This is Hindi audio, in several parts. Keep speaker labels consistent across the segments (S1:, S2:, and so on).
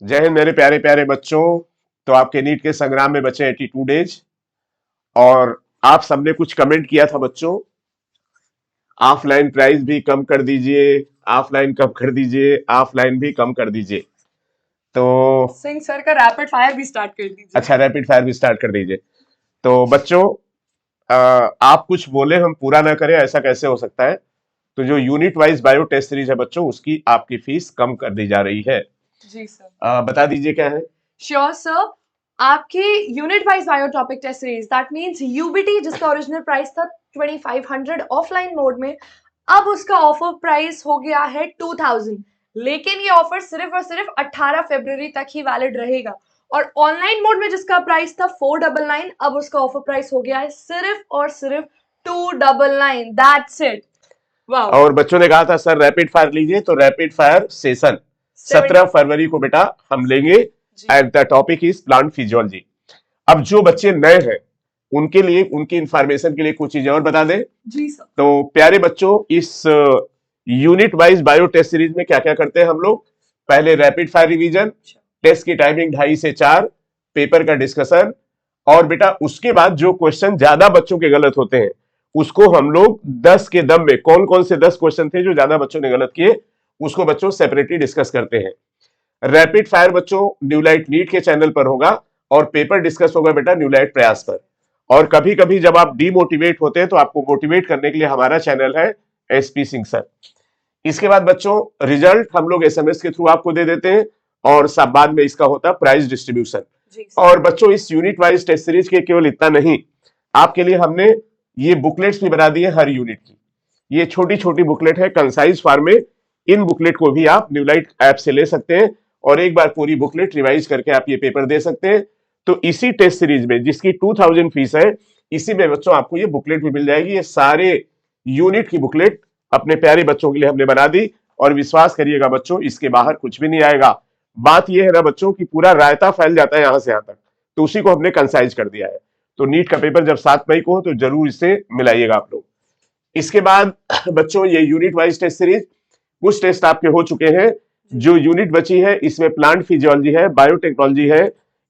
S1: जय हिंद मेरे प्यारे प्यारे बच्चों। तो आपके नीट के संग्राम में बचे 82 डेज और आप सबने कुछ कमेंट किया था बच्चों, ऑफलाइन प्राइस भी कम कर दीजिए, ऑफलाइन कम कर दीजिए, ऑफलाइन भी कम कर दीजिए। तो
S2: सिंह सर का रैपिड फायर भी स्टार्ट कर दीजिए।
S1: अच्छा, रैपिड फायर भी स्टार्ट कर दीजिए। तो बच्चों, आप कुछ बोले हम पूरा ना करें, ऐसा कैसे हो सकता है। तो जो unit wise bio test series है बच्चों, उसकी आपकी फीस कम कर दी जा रही है।
S2: जी सर।
S1: बता दीजिए क्या है।
S2: Sure sir. आपके unit wise bio topic test series that means UBT जिसका ओरिजिनल प्राइस था 2500 ऑफलाइन मोड में, अब उसका ऑफर प्राइस हो गया है 2000। लेकिन ये ऑफर सिर्फ और सिर्फ 18 फरवरी तक ही वैलिड रहेगा। और ऑनलाइन मोड में जिसका प्राइस था 499, अब उसका ऑफर प्राइस हो गया है सिर्फ और सिर्फ 299। That's it. वाओ।
S1: और बच्चों ने कहा था सर रैपिड फायर लीजिए, तो रैपिड फायर सेशन 17 फरवरी को बेटा हम लेंगे and the topic is plant physiology. अब जो बच्चे नए हैं उनके लिए, उनकी इंफॉर्मेशन के लिए कुछ चीजें और बता दें।
S2: जी सर।
S1: तो प्यारे बच्चों, इस unit wise bio test series में क्या क्या करते हैं हम लोग। पहले रैपिड फायर रिवीजन, टेस्ट की टाइमिंग 2:30 से 4, पेपर का डिस्कशन, और बेटा उसके बाद जो क्वेश्चन ज्यादा बच्चों के गलत होते हैं उसको हम लोग 10 के दम में, कौन कौन से 10 क्वेश्चन थे जो ज्यादा बच्चों ने गलत किए, उसको बच्चों सेपरेटली डिस्कस करते हैं। रैपिड फायर बच्चों न्यूलाइट नीट के चैनल पर होगा और पेपर डिस्कस होगा बेटा न्यूलाइट प्रयास पर। और कभी कभी जब आप डीमोटिवेट होते हैं तो आपको मोटिवेट करने के लिए हमारा चैनल है एसपी सिंह सर। इसके बाद बच्चों रिजल्ट हम लोग एसएमएस के थ्रू आपको दे देते हैं और सब बाद में इसका होता है प्राइज डिस्ट्रीब्यूशन। और बच्चों इस यूनिट वाइज टेस्ट सीरीज के केवल इतना नहीं, आपके लिए हमने ये बुकलेट्स भी बना दी है हर यूनिट की। ये छोटी छोटी बुकलेट है कंसाइज फॉर्म में। इन बुकलेट को भी आप न्यूलाइट ऐप से ले सकते हैं और एक बार पूरी बुकलेट रिवाइज करके आप ये पेपर दे सकते हैं। तो इसी टेस्ट सीरीज में जिसकी 2000 फीस है, इसी में बच्चों आपको ये बुकलेट भी मिल जाएगी। ये सारे यूनिट की बुकलेट अपने प्यारे बच्चों के लिए हमने बना दी और विश्वास करिएगा बच्चों, इसके बाहर कुछ भी नहीं आएगा। बात यह है ना बच्चों कि पूरा रायता फैल जाता है यहां से यहां तक, तो उसी को हमने कंसाइज कर दिया है। तो नीट का पेपर जब 7 मई को हो तो जरूर इसे मिलाइएगा आप लोग। इसके बाद बच्चों ये यूनिट वाइज टेस्ट सीरीज, कुछ टेस्ट आपके हो चुके हैं। जो यूनिट बची है इसमें प्लांट फिजियोलॉजी है, बायोटेक्नोलॉजी है,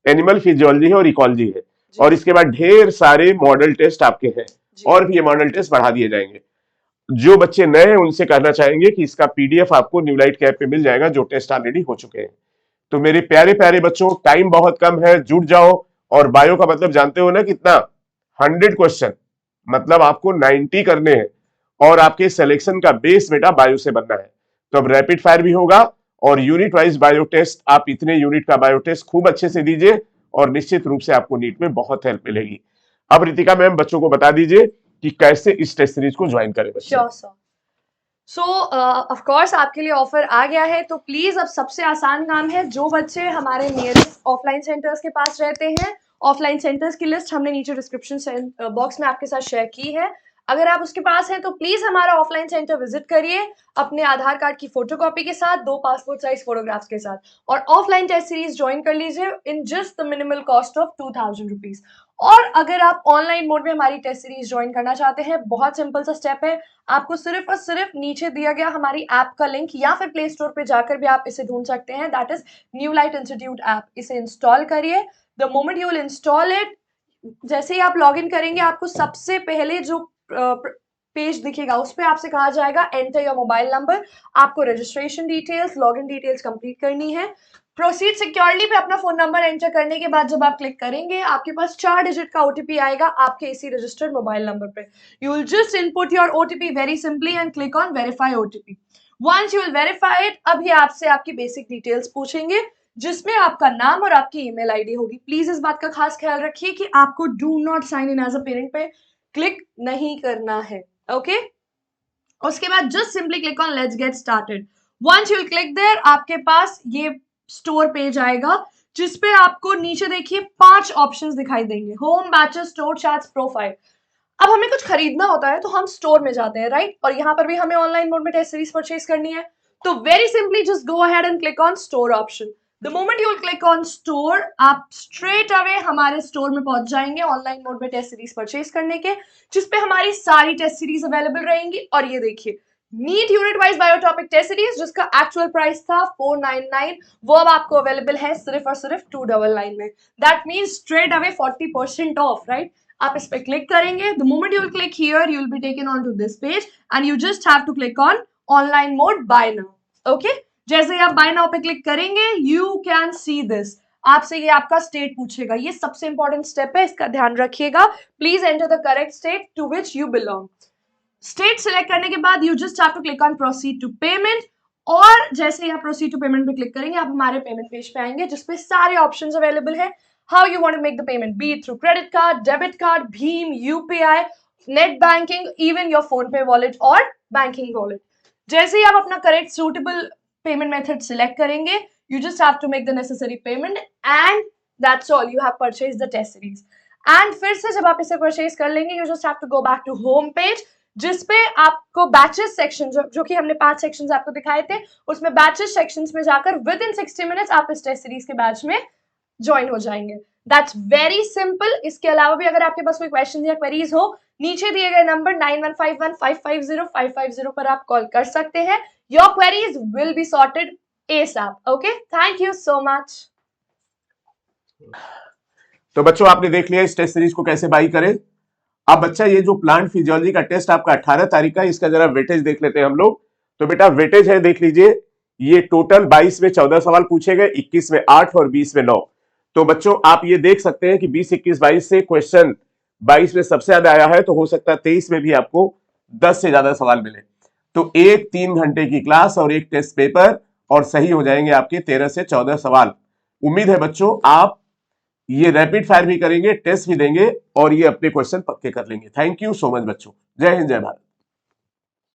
S1: एनिमल फिजियोलॉजी है और इकोलॉजी है। और इसके बाद ढेर सारे मॉडल टेस्ट आपके हैं और भी ये मॉडल टेस्ट बढ़ा दिए जाएंगे। जो बच्चे नए हैं उनसे कहना चाहेंगे कि इसका पीडीएफ आपको न्यूलाइट के ऐप पे मिल जाएगा, जो टेस्ट ऑलरेडी हो चुके हैं। तो मेरे प्यारे प्यारे बच्चों, टाइम बहुत कम है, जुट जाओ। और बायो का मतलब जानते हो ना कितना, 100 क्वेश्चन, मतलब आपको 90 करने हैं और आपके सिलेक्शन का बेस बेटा बायो से बनना है। तो अब रैपिड फायर भी होगा और यूनिट वाइज बायो टेस्ट, आप इतने यूनिट का बायो टेस्ट खूब अच्छे से दीजिए और निश्चित रूप से आपको नीट में बहुत हेल्प मिलेगी। अब रितिका मैम बच्चों को बता दीजिए कि कैसे इस टेस्ट सीरीज को ज्वाइन करें बच्चे।
S2: Sure sir. So of course आपके लिए ऑफर आ गया है, तो प्लीज अब सबसे आसान काम है, जो बच्चे हमारे नियरेस्ट ऑफलाइन सेंटर्स के पास रहते हैं, ऑफलाइन सेंटर्स की लिस्ट हमने नीचे डिस्क्रिप्शन बॉक्स में आपके साथ शेयर की है। अगर आप उसके पास हैं तो प्लीज हमारा ऑफलाइन सेंटर विजिट करिए अपने आधार कार्ड की फोटोकॉपी के साथ, 2 पासपोर्ट साइज फोटोग्राफ्स के साथ, और ऑफलाइन टेस्ट सीरीज ज्वाइन कर लीजिए in just the minimal cost of 2000 rupees. और अगर आप ऑनलाइन मोड में हमारी टेस्ट सीरीज ज्वाइन करना चाहते हैं, बहुत सिंपल सा स्टेप है। आपको सिर्फ और सिर्फ नीचे दिया गया हमारी ऐप का लिंक या फिर प्ले स्टोर पे जाकर भी आप इसे ढूंढ सकते हैं, दैट इज न्यूलाइट इंस्टीट्यूट ऐप। इसे इंस्टॉल करिए। The moment you will install it, जैसे ही आप लॉग इन करेंगे, आपको सबसे पहले जो पेज दिखेगा उस पर आपसे कहा जाएगा एंटर योर मोबाइल नंबर। आपको registration details, login details complete करनी है। प्रोसीड सिक्योरली पे अपना फोन नंबर एंटर करने के बाद जब आप क्लिक करेंगे, आपके पास 4 डिजिट का ओटीपी आएगा आपके इसी रजिस्टर्ड मोबाइल नंबर पे। You will just input your OTP very simply and click on verify OTP. Once you will verify it, अभी आपसे आपकी बेसिक डिटेल्स पूछेंगे जिसमें आपका नाम और आपकी ईमेल आईडी होगी। प्लीज इस बात का खास ख्याल रखिए कि आपको do not sign in as a parent पे क्लिक नहीं करना है। ओके उसके बाद just simply click on let's get started. Once you will click there, आपके पास ये स्टोर पेज आएगा जिसपे आपको नीचे देखिए 5 ऑप्शंस दिखाई देंगे, home, batches, store, chats, profile. अब हमें कुछ खरीदना होता है तो हम स्टोर में जाते हैं, राइट? और यहाँ पर भी हमें ऑनलाइन मोड में टेस्ट सीरीज परचेज करनी है, तो very simply just go ahead and click on store option. The moment you will click on store, आप स्ट्रेट अवे हमारे स्टोर में पहुंच जाएंगे ऑनलाइन मोड में टेस्ट सीरीज परचेज करने के, जिसपे हमारी सारी टेस्ट सीरीज अवेलेबल रहेंगी। और ये देखिए NEET unit wise bio topic test series जिसका एक्चुअल प्राइस था 499, वो अब आपको अवेलेबल है सिर्फ और सिर्फ 299 में। That means straight away 40% off, right? आप इस पे क्लिक करेंगे, the moment you will click here you will be taken on to this page and you just have to click on online mode buy now. Okay, जैसे ही आप बाय नाउ पे क्लिक करेंगे यू कैन सी दिस, आपसे ये आपका स्टेट पूछेगा, ये सबसे इंपॉर्टेंट स्टेप है, इसका ध्यान रखिएगा। Please enter the correct state to which you belong. State select करने के बाद you just have to click on proceed to payment, और जैसे ही आप प्रोसीड टू पेमेंट पे क्लिक करेंगे आप हमारे पेमेंट पेज पे आएंगे जिसपे सारे ऑप्शंस अवेलेबल है। How you want to make the payment, be it through credit card, debit card, भीम, UPI, net banking, even your phone पे वॉलेट और बैंकिंग वॉलेट। जैसे ही आप अपना correct suitable payment method select करेंगे you just have to make the necessary payment and that's all, you have purchased the test series। and फिर से जब आप इसे परचेज कर लेंगे you just have to go back to home page जिसपे आपको बैचेस सेक्शन जो कि हमने 5 सेक्शंस आपको दिखाए थे, उसमें बैचेस सेक्शंस में जाकर विद इन 60 मिनट्स आप इस टेस्ट सीरीज के बैच में ज्वाइन हो जाएंगे। That's very simple. इसके अलावा भी अगर आपके पास कोई क्वेश्चन या क्वेरीज हो, नीचे दिए गए नंबर 9151550550 पर आप कॉल कर सकते हैं। Your queries will be sorted ASAP. Okay, thank you so much.
S1: तो बच्चों आपने देख लिया इस टेस्ट सीरीज को कैसे बाई करें। अब बच्चा ये जो प्लांट फिजियोलॉजी का टेस्ट आपका 18 तारीख का, इसका जरा वेटेज देख लेते हैं हम लोग। तो बेटा वेटेज है, देख लीजिए, ये टोटल 22 में 14 सवाल पूछे गए, 21 में 8 और 20 में 9। तो बच्चों आप ये देख सकते हैं कि 20, 21, 22 से क्वेश्चन 22 में सबसे ज्यादा आया है, तो हो सकता है 23 में भी आपको 10 से ज्यादा सवाल मिले। तो एक 3 घंटे की क्लास और एक टेस्ट पेपर और सही हो जाएंगे आपके 13 से 14 सवाल। उम्मीद है बच्चों आप ये रैपिड फायर भी करेंगे, टेस्ट भी देंगे और ये अपने क्वेश्चन पक्के कर लेंगे। थैंक यू सो मच बच्चों। जय हिंद, जय भारत।